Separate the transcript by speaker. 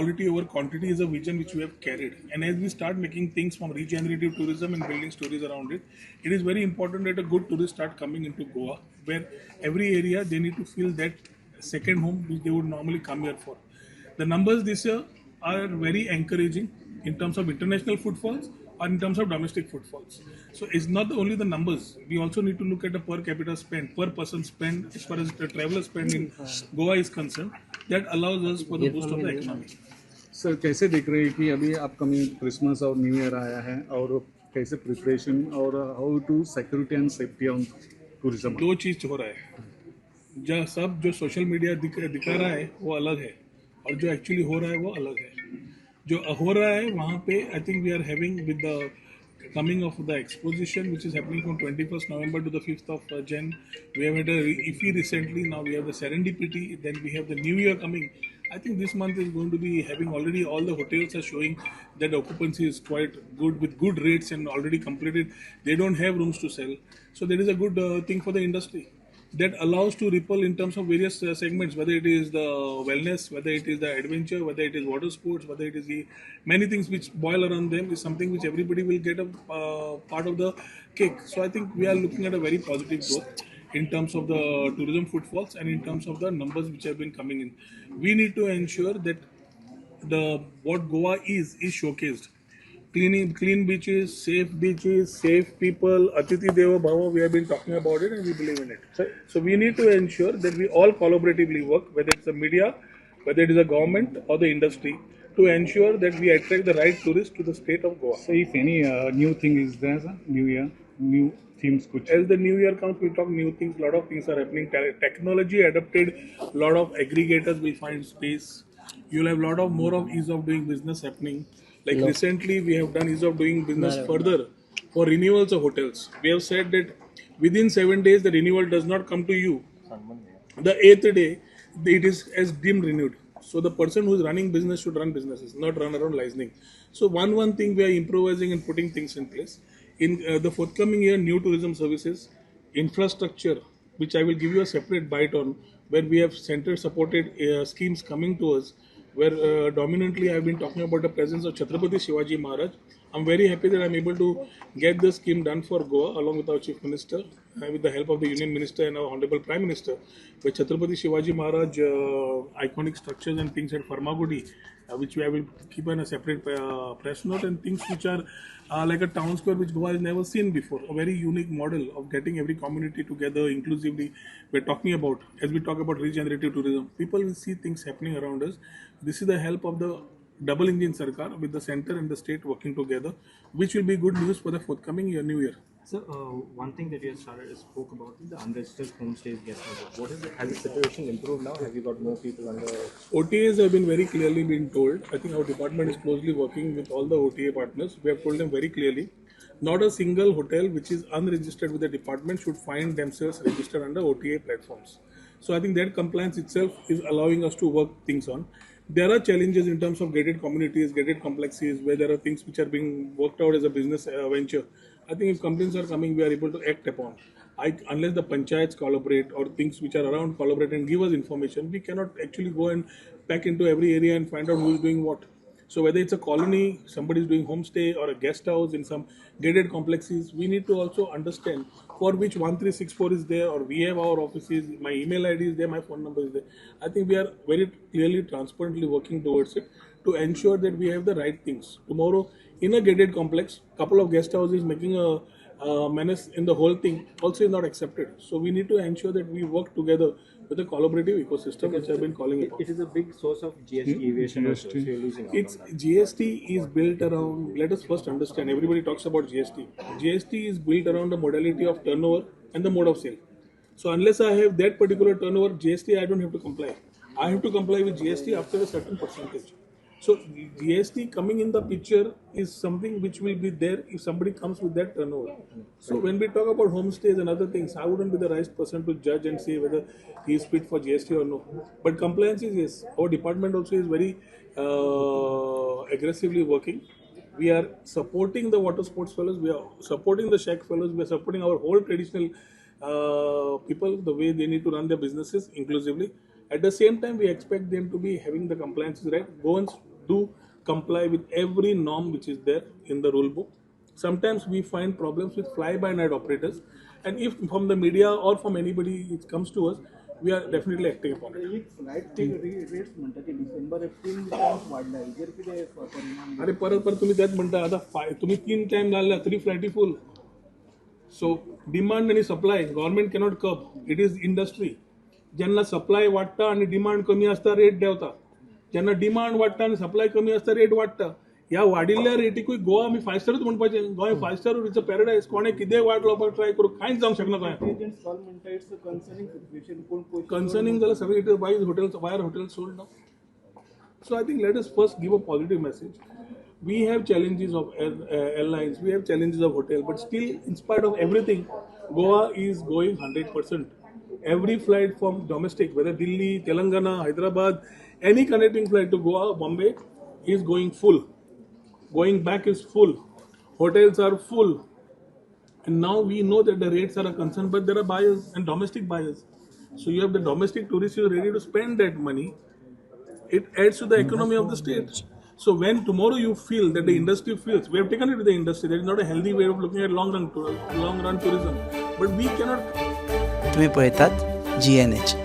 Speaker 1: quality over quantity is a vision which we have carried. And as we start making things from regenerative tourism and building stories around it, it is very important that a good tourist start coming into Goa, where every area they need to feel that second home which they would normally come here for. The numbers this year are very encouraging in terms of international footfalls or in terms of domestic footfalls. So it's not only the numbers. We also need to look at the per capita spend, per person spend as far as the traveler spend in Goa is concerned. That allows us for the boost of the economy.
Speaker 2: Sir कैसे देख रहे हैं कि अभी upcoming Christmas और new year आया है और कैसे प्रिपरेशन और how to security and safety on tourism?
Speaker 1: दो चीज हो रहा है, जो सोशल मीडिया दिखा रहा है वो अलग है और जो एक्चुअली हो रहा है वो अलग है. जो हो रहा है वहाँ पे I think we are having with the coming of the exposition which is happening from 21st November to the 5th of Jan. We have had a IFI recently, now we have the Serendipity, then we have the New Year coming. I think this month is going to be having already all the hotels are showing that occupancy is quite good with good rates and already completed. They don't have rooms to sell. So there is a good thing for the industry that allows to ripple in terms of various segments, whether it is the wellness, whether it is the adventure, whether it is water sports, whether it is the many things which boil around them is something which everybody will get a part of the cake. So I think we are looking at a very positive growth in terms of the tourism footfalls and in terms of the numbers which have been coming in. We need to ensure that the what Goa is showcased. Clean beaches, safe people, Atiti Deva Bhava, we have been talking about it and we believe in it. So we need to ensure that we all collaboratively work, whether it's the media, whether it is the government or the industry, to ensure that we attract the right tourists to the state of Goa.
Speaker 2: So if any new thing is there, sir, new year, new themes kuch?
Speaker 1: As the new year comes, we talk new things, lot of things are happening. Technology adapted, lot of aggregators will find space. You'll have lot of more of ease of doing business happening. Like recently, we have done ease of doing business further for renewals of hotels. We have said that within 7 days, the renewal does not come to you. The 8th day, it is as deemed renewed. So the person who is running business should run businesses, not run around licensing. So one thing we are improvising and putting things in place. In the forthcoming year, new tourism services, infrastructure, which I will give you a separate bite on, where we have center supported schemes coming to us, where dominantly I have been talking about the presence of Chhatrapati Shivaji Maharaj. I'm very happy that I'm able to get this scheme done for Goa along with our Chief Minister, with the help of the Union Minister and our Honorable Prime Minister, where Chhatrapati Shivaji Maharaj iconic structures and things at Farmagudi, which we will keep on a separate press note, and things which are like a town square which Goa has never seen before. A very unique model of getting every community together inclusively. We're talking about, as we talk about regenerative tourism, people will see things happening around us. This is the help of the double engine Sarkar with the center and the state working together, which will be good news for the forthcoming year, new year.
Speaker 3: So one thing that you spoke about is the unregistered homestays guest houses. What is it? Has the situation improved now? Have you got more people under?
Speaker 1: OTAs have been very clearly been told. I think our department is closely working with all the OTA partners. We have told them very clearly, not a single hotel which is unregistered with the department should find themselves registered under OTA platforms. So I think that compliance itself is allowing us to work things on. There are challenges in terms of gated communities, gated complexes, where there are things which are being worked out as a business venture. I think if complaints are coming, we are able to act upon. Unless the panchayats collaborate or things which are around collaborate and give us information, we cannot actually go and pack into every area and find out who is doing what. So whether it's a colony, somebody is doing homestay or a guest house in some gated complexes, we need to also understand for which 1364 is there, or we have our offices, my email ID is there, my phone number is there. I think we are very clearly, transparently working towards it to ensure that we have the right things. Tomorrow, in a gated complex, couple of guest houses making a menace in the whole thing also is not accepted. So we need to ensure that we work together with a collaborative ecosystem, which I've been calling it.
Speaker 3: It is a big source of GST evasion. Also, so you're losing out
Speaker 1: It's
Speaker 3: on that.
Speaker 1: GST is built around. Let us first understand. Everybody talks about GST. GST is built around the modality of turnover and the mode of sale. So unless I have that particular turnover, GST I don't have to comply. I have to comply with GST after a certain percentage. So GST coming in the picture is something which will be there if somebody comes with that turnover. So when we talk about homestays and other things, I wouldn't be the right person to judge and say whether he is fit for GST or no. But compliance is yes. Our department also is very aggressively working. We are supporting the water sports fellows. We are supporting the shack fellows. We are supporting our whole traditional people the way they need to run their businesses inclusively. At the same time, we expect them to be having the compliances right. Goans do comply with every norm which is there in the rule book. Sometimes we find problems with fly-by-night operators, and if from the media or from anybody it comes to us, we are definitely acting upon it.
Speaker 4: एक flight rates म्हणतात की December April times वाढला हेजेर कितें परिणाम
Speaker 1: अरे परत परत तुम्ही त्यात म्हणता आता तुम्ही 3 टाइम लागला तरी फ्लायटी फुल. सो डिमांड आणि supply government cannot cup. It is industry. ज्यांना सप्लाय वाडटा आणि डिमांड कमी असता रेट देंवता. जेन्ना डिमांड वाडटा आणि सप्लाय कमी असता रेट वाडटा. ह्या वाडिल्ल्या रेटीकूय गोवा आमी 5 स्टारूच म्हणपाचें. Goa 5 star it's a paradise. कोणें कितें वाट लावपाक ट्राय करूं कांयच जावंक शकना गोंयांत.
Speaker 4: एजंट्स कॉल म्हणटा इट्स कन्सर्निंग सिच्युएशन कोण
Speaker 1: Concerning the सगळे it wise hotels, why are hotels sold now? So I think let us first give a positive message. We have challenges of airlines, we have challenges of hotel, but still, in spite of everything, Goa is going 100%. Every flight from domestic, whether Delhi, Telangana, Hyderabad, any connecting flight to Goa, Bombay, is going full. Going back is full. Hotels are full. And now we know that the rates are a concern, but there are buyers and domestic buyers. So you have the domestic tourists who are ready to spend that money. It adds to the economy of the state. So when tomorrow you feel that the industry feels, we have taken it to the industry. There is not a healthy way of looking at long run tourism, but we cannot.
Speaker 5: तुम्ही पळयतात GNH.